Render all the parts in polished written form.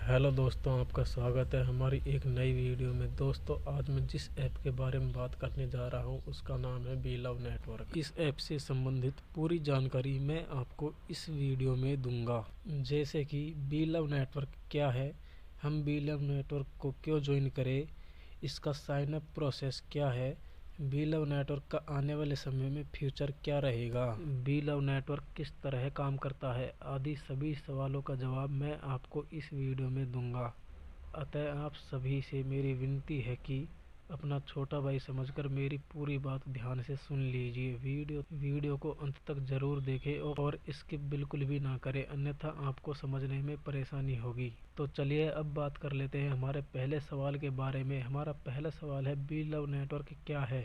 Hello दोस्तों, आपका स्वागत है हमारी एक नई वीडियो में। दोस्तों, आज मैं जिस ऐप के बारे में बात करने जा रहा हूं उसका नाम है बीलव नेटवर्क। इस ऐप से संबंधित पूरी जानकारी मैं आपको इस वीडियो में दूंगा। जैसे कि बीलव नेटवर्क क्या है, हम बीलव नेटवर्क को क्यों ज्वाइन करें, इसका साइन अप प्रोसेस क्या है, बीलव नेटवर्क का आने वाले समय में फ्यूचर क्या रहेगा, बीलव नेटवर्क किस तरह काम करता है, आदि सभी सवालों का जवाब मैं आपको इस वीडियो में दूंगा। अतः आप सभी से मेरी विनती है कि अपना छोटा भाई समझकर मेरी पूरी बात ध्यान से सुन लीजिए। वीडियो को अंत तक जरूर देखें और स्किप बिल्कुल भी ना करें, अन्यथा आपको समझने में परेशानी होगी। तो चलिए अब बात कर लेते हैं हमारे पहले सवाल के बारे में। हमारा पहला सवाल है, बीलव नेटवर्क क्या है।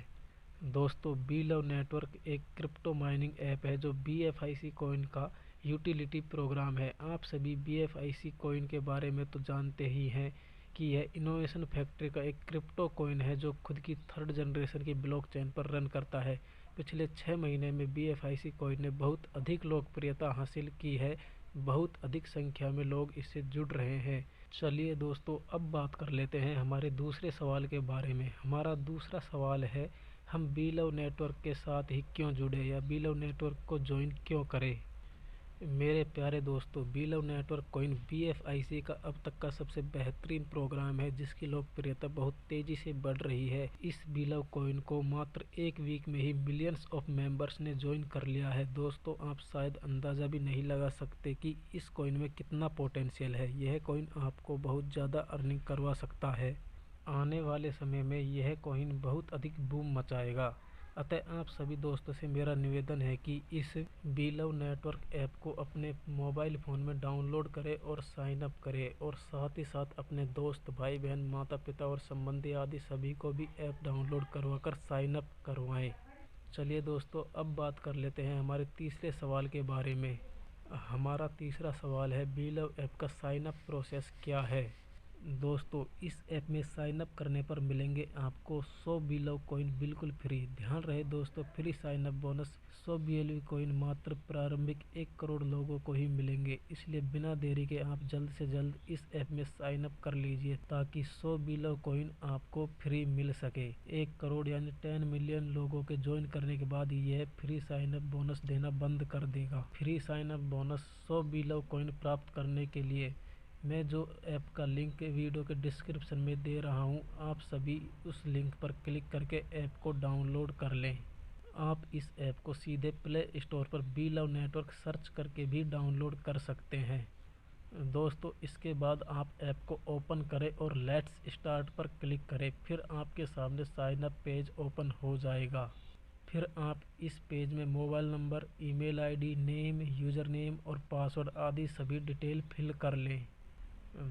दोस्तों, बीलव नेटवर्क एक क्रिप्टो माइनिंग ऐप है जो BFIC कॉइन का यूटिलिटी प्रोग्राम है। आप सभी BFIC कॉइन के बारे में तो जानते ही हैं कि यह इनोवेशन फैक्ट्री का एक क्रिप्टो कॉइन है जो खुद की थर्ड जनरेशन की ब्लॉकचेन पर रन करता है। पिछले 6 महीने में BFIC कॉइन ने बहुत अधिक लोकप्रियता हासिल की है। बहुत अधिक संख्या में लोग इससे जुड़ रहे हैं। चलिए दोस्तों, अब बात कर लेते हैं हमारे दूसरे सवाल के बारे में। हमारा दूसरा सवाल है, हम बीलव नेटवर्क के साथ ही क्यों जुड़े या बीलव नेटवर्क को ज्वाइन क्यों करें। मेरे प्यारे दोस्तों, बीलव नेटवर्क कॉइन BFIC का अब तक का सबसे बेहतरीन प्रोग्राम है जिसकी लोकप्रियता बहुत तेजी से बढ़ रही है। इस बीलव कॉइन को मात्र एक वीक में ही मिलियंस ऑफ मेंबर्स ने ज्वाइन कर लिया है। दोस्तों, आप शायद अंदाज़ा भी नहीं लगा सकते कि इस कॉइन में कितना पोटेंशियल है। यह कॉइन आपको बहुत ज़्यादा अर्निंग करवा सकता है। आने वाले समय में यह कॉइन बहुत अधिक बूम मचाएगा। अतः आप सभी दोस्तों से मेरा निवेदन है कि इस बीलव नेटवर्क ऐप को अपने मोबाइल फ़ोन में डाउनलोड करें और साइन अप करें, और साथ ही साथ अपने दोस्त, भाई बहन, माता पिता और संबंधी आदि सभी को भी ऐप डाउनलोड करवाकर साइन अप करवाएं। चलिए दोस्तों, अब बात कर लेते हैं हमारे तीसरे सवाल के बारे में। हमारा तीसरा सवाल है, बीलव ऐप का साइन अप प्रोसेस क्या है। दोस्तों, इस ऐप में साइन अप करने पर मिलेंगे आपको 100 बीलव कॉइन बिल्कुल फ्री। ध्यान रहे दोस्तों, free sign up bonus 100 BLV coin मात्र प्रारंभिक 1 करोड़ लोगों को ही मिलेंगे। इसलिए बिना देरी के आप जल्द से जल्द इस ऐप में साइन अप कर लीजिए ताकि 100 बीलव कॉइन आपको फ्री मिल सके। 1 करोड़ यानी 10 मिलियन लोगों के ज्वाइन करने के बाद यह फ्री साइन अप बोनस देना बंद कर देगा। फ्री साइन अप बोनस 100 बीलव कॉइन प्राप्त करने के लिए मैं जो ऐप का लिंक वीडियो के डिस्क्रिप्शन में दे रहा हूं, आप सभी उस लिंक पर क्लिक करके ऐप को डाउनलोड कर लें। आप इस ऐप को सीधे प्ले स्टोर पर बीलव नेटवर्क सर्च करके भी डाउनलोड कर सकते हैं। दोस्तों, इसके बाद आप ऐप को ओपन करें और लेट्स स्टार्ट पर क्लिक करें। फिर आपके सामने साइन अप पेज ओपन हो जाएगा। फिर आप इस पेज में mobile number, email ID, name, user name और पासवर्ड आदि सभी डिटेल फिल कर लें।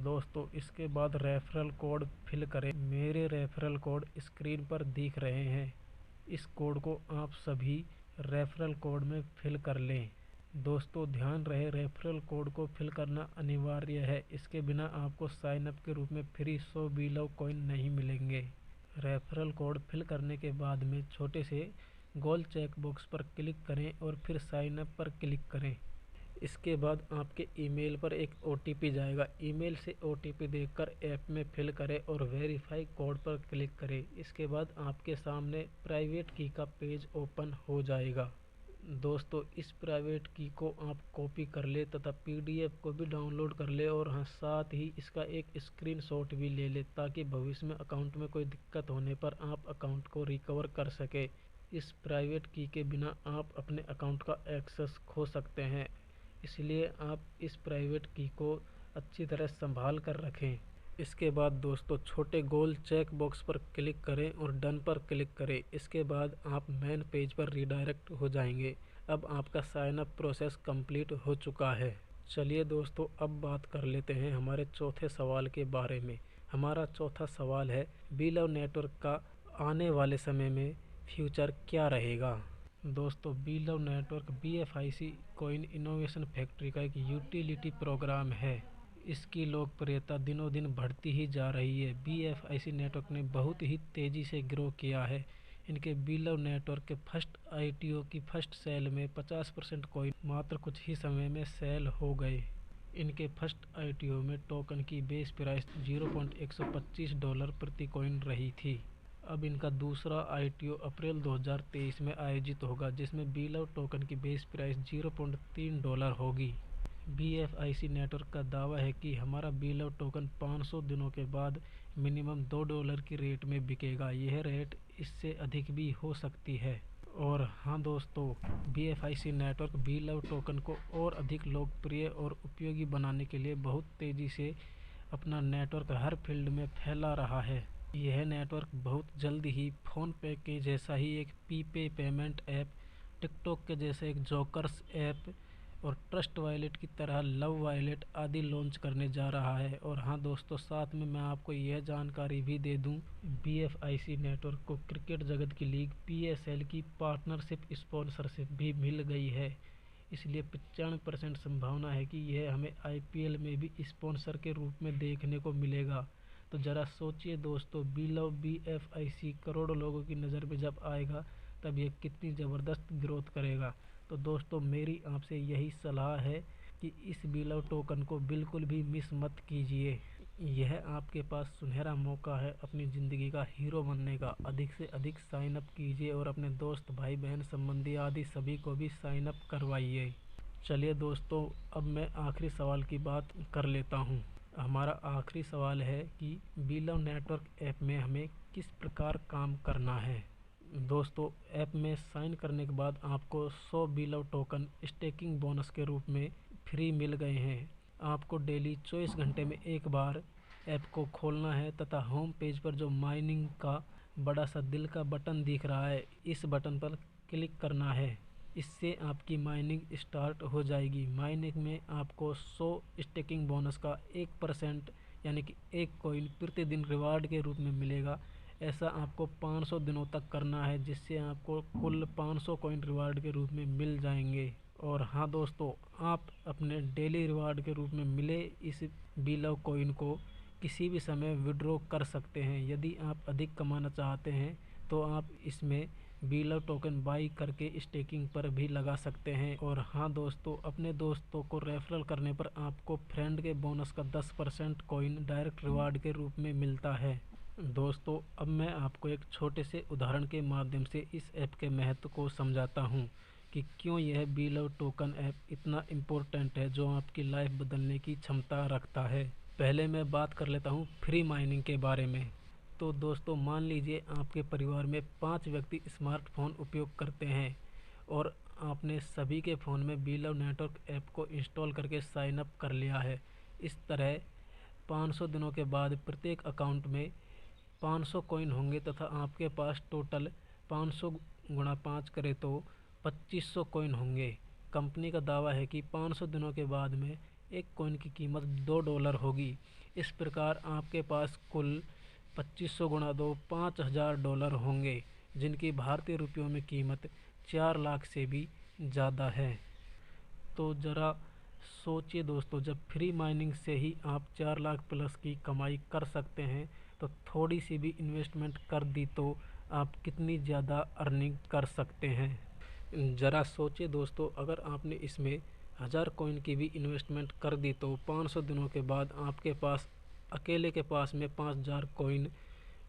दोस्तों, इसके बाद रेफरल कोड फिल करें। मेरे रेफरल कोड स्क्रीन पर दिख रहे हैं। इस कोड को आप सभी रेफरल कोड में फिल कर लें। दोस्तों, ध्यान रहे, रेफरल कोड को फिल करना अनिवार्य है। इसके बिना आपको साइन अप के रूप में फ्री 100 बीलव कॉइन नहीं मिलेंगे। रेफरल कोड फिल करने के बाद में छोटे से गोल चेक बॉक्स पर क्लिक करें और फिर साइन अप पर क्लिक करें। इसके बाद आपके ईमेल पर एक OTP जाएगा। ईमेल से OTP देखकर ऐप में फिल करें और वेरीफाई कोड पर क्लिक करें। इसके बाद आपके सामने प्राइवेट की का पेज ओपन हो जाएगा। दोस्तों, इस प्राइवेट की को आप कॉपी कर ले तथा PDF को भी डाउनलोड कर ले, और हाँ, साथ ही इसका एक स्क्रीनशॉट भी ले ले ताकि भविष्य में अकाउंट में कोई दिक्कत होने पर आप अकाउंट को रिकवर कर सके। इस प्राइवेट की के बिना आप अपने अकाउंट का एक्सेस खो सकते हैं, इसलिए आप इस प्राइवेट की को अच्छी तरह संभाल कर रखें। इसके बाद दोस्तों, छोटे गोल चेक बॉक्स पर क्लिक करें और डन पर क्लिक करें। इसके बाद आप मेन पेज पर रीडायरेक्ट हो जाएंगे। अब आपका साइन अप प्रोसेस कंप्लीट हो चुका है। चलिए दोस्तों, अब बात कर लेते हैं हमारे चौथे सवाल के बारे में। हमारा चौथा सवाल है, बीलव नेटवर्क का आने वाले समय में फ्यूचर क्या रहेगा। दोस्तों, बीलव network BFIC coin innovation factory का एक यूटिलिटी प्रोग्राम है। इसकी लोकप्रियता दिनों दिन बढ़ती ही जा रही है। BFIC नेटवर्क ने बहुत ही तेज़ी से ग्रो किया है। इनके बीलव नेटवर्क के फर्स्ट ITO की फर्स्ट सेल में 50% कॉइन मात्र कुछ ही समय में सेल हो गए। इनके फर्स्ट आईटीओ में टोकन की बेस प्राइस $0.125 प्रति कॉइन रही थी। अब इनका दूसरा आईटीओ अप्रैल 2023 में आयोजित होगा, जिसमें बीलव टोकन की बेस प्राइस $0.3 होगी। BFIC नेटवर्क का दावा है कि हमारा बीलव टोकन 500 दिनों के बाद मिनिमम $2 की रेट में बिकेगा। यह रेट इससे अधिक भी हो सकती है। और हाँ दोस्तों, BFIC नेटवर्क बीलव टोकन को और अधिक लोकप्रिय और उपयोगी बनाने के लिए बहुत तेज़ी से अपना नेटवर्क हर फील्ड में फैला रहा है। यह नेटवर्क बहुत जल्द ही फ़ोनपे के जैसा ही एक पीपे पेमेंट ऐप, टिकटॉक के जैसे एक जोकर्स ऐप और ट्रस्ट वॉलेट की तरह लव वॉलेट आदि लॉन्च करने जा रहा है। और हाँ दोस्तों, साथ में मैं आपको यह जानकारी भी दे दूं, BFIC नेटवर्क को क्रिकेट जगत की लीग PSL की पार्टनरशिप स्पॉन्सरशिप भी मिल गई है। इसलिए 95% संभावना है कि यह हमें IPL में भी स्पॉन्सर के रूप में देखने को मिलेगा। तो ज़रा सोचिए दोस्तों, बीलव BFIC करोड़ों लोगों की नज़र में जब आएगा तब यह कितनी ज़बरदस्त ग्रोथ करेगा। तो दोस्तों, मेरी आपसे यही सलाह है कि इस बीलव टोकन को बिल्कुल भी मिस मत कीजिए। यह आपके पास सुनहरा मौका है अपनी ज़िंदगी का हीरो बनने का। अधिक से अधिक साइन अप कीजिए और अपने दोस्त, भाई बहन, संबंधी आदि सभी को भी साइन अप करवाइए। चलिए दोस्तों, अब मैं आखिरी सवाल की बात कर लेता हूँ। हमारा आखिरी सवाल है कि बीलव नेटवर्क ऐप में हमें किस प्रकार काम करना है। दोस्तों, ऐप में साइन करने के बाद आपको 100 बीलव टोकन स्टेकिंग बोनस के रूप में फ्री मिल गए हैं। आपको डेली 24 घंटे में एक बार ऐप को खोलना है तथा होम पेज पर जो माइनिंग का बड़ा सा दिल का बटन दिख रहा है, इस बटन पर क्लिक करना है। इससे आपकी माइनिंग स्टार्ट हो जाएगी। माइनिंग में आपको 100 स्टेकिंग बोनस का 1% यानी कि 1 कॉइन प्रतिदिन रिवार्ड के रूप में मिलेगा। ऐसा आपको 500 दिनों तक करना है, जिससे आपको कुल 500 कॉइन रिवार्ड के रूप में मिल जाएंगे। और हाँ दोस्तों, आप अपने डेली रिवार्ड के रूप में मिले इस बीलव कॉइन को किसी भी समय विड्रॉ कर सकते हैं। यदि आप अधिक कमाना चाहते हैं तो आप इसमें बीलव टोकन बाई करके स्टेकिंग पर भी लगा सकते हैं। और हाँ दोस्तों, अपने दोस्तों को रेफरल करने पर आपको फ्रेंड के बोनस का 10% कॉइन डायरेक्ट रिवार्ड के रूप में मिलता है। दोस्तों, अब मैं आपको एक छोटे से उदाहरण के माध्यम से इस ऐप के महत्व को समझाता हूँ कि क्यों यह बीलव टोकन ऐप इतना इम्पोर्टेंट है, जो आपकी लाइफ बदलने की क्षमता रखता है। पहले मैं बात कर लेता हूँ फ्री माइनिंग के बारे में। तो दोस्तों, मान लीजिए आपके परिवार में 5 व्यक्ति स्मार्टफोन उपयोग करते हैं और आपने सभी के फ़ोन में बीलव नेटवर्क ऐप को इंस्टॉल करके साइन अप कर लिया है। इस तरह 500 दिनों के बाद प्रत्येक अकाउंट में 500 कॉइन होंगे तथा आपके पास टोटल 500 गुणा 5 करें तो 2500 कॉइन होंगे। कंपनी का दावा है कि 500 दिनों के बाद में एक कॉइन की कीमत $2 होगी। इस प्रकार आपके पास कुल 2500 गुणा 2 $5000 होंगे, जिनकी भारतीय रुपयों में कीमत 4 लाख से भी ज़्यादा है। तो ज़रा सोचिए दोस्तों, जब फ्री माइनिंग से ही आप 4 लाख प्लस की कमाई कर सकते हैं, तो थोड़ी सी भी इन्वेस्टमेंट कर दी तो आप कितनी ज़्यादा अर्निंग कर सकते हैं। ज़रा सोचिए दोस्तों, अगर आपने इसमें 1000 कॉइन की भी इन्वेस्टमेंट कर दी तो 500 दिनों के बाद आपके पास अकेले के पास में 5000 कॉइन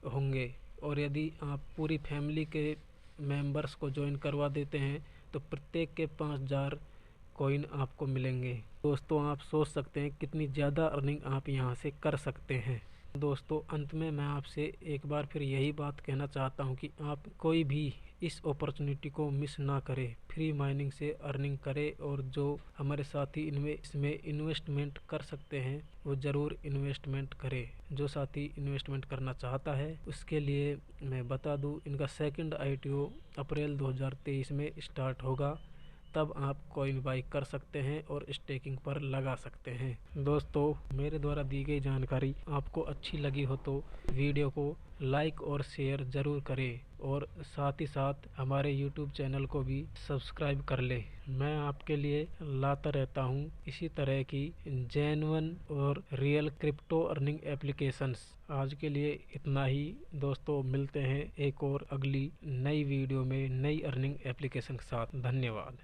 होंगे। और यदि आप पूरी फैमिली के मेंबर्स को ज्वाइन करवा देते हैं तो प्रत्येक के 5000 कॉइन आपको मिलेंगे। दोस्तों, आप सोच सकते हैं कितनी ज़्यादा अर्निंग आप यहाँ से कर सकते हैं। दोस्तों, अंत में मैं आपसे एक बार फिर यही बात कहना चाहता हूँ कि आप कोई भी इस अपॉर्चुनिटी को मिस ना करें। फ्री माइनिंग से अर्निंग करें और जो हमारे साथी इसमें इन्वेस्टमेंट कर सकते हैं वो ज़रूर इन्वेस्टमेंट करें। जो साथी इन्वेस्टमेंट करना चाहता है उसके लिए मैं बता दूँ, इनका सेकंड ITO अप्रैल 2023 में स्टार्ट होगा। तब आप कॉइन बाई कर सकते हैं और स्टेकिंग पर लगा सकते हैं। दोस्तों, मेरे द्वारा दी गई जानकारी आपको अच्छी लगी हो तो वीडियो को लाइक और शेयर ज़रूर करें और साथ ही साथ हमारे YouTube चैनल को भी सब्सक्राइब कर लें। मैं आपके लिए लाता रहता हूँ इसी तरह की जेन्युइन और रियल क्रिप्टो अर्निंग एप्लीकेशंस। आज के लिए इतना ही दोस्तों, मिलते हैं एक और अगली नई वीडियो में नई अर्निंग एप्लीकेशन के साथ। धन्यवाद।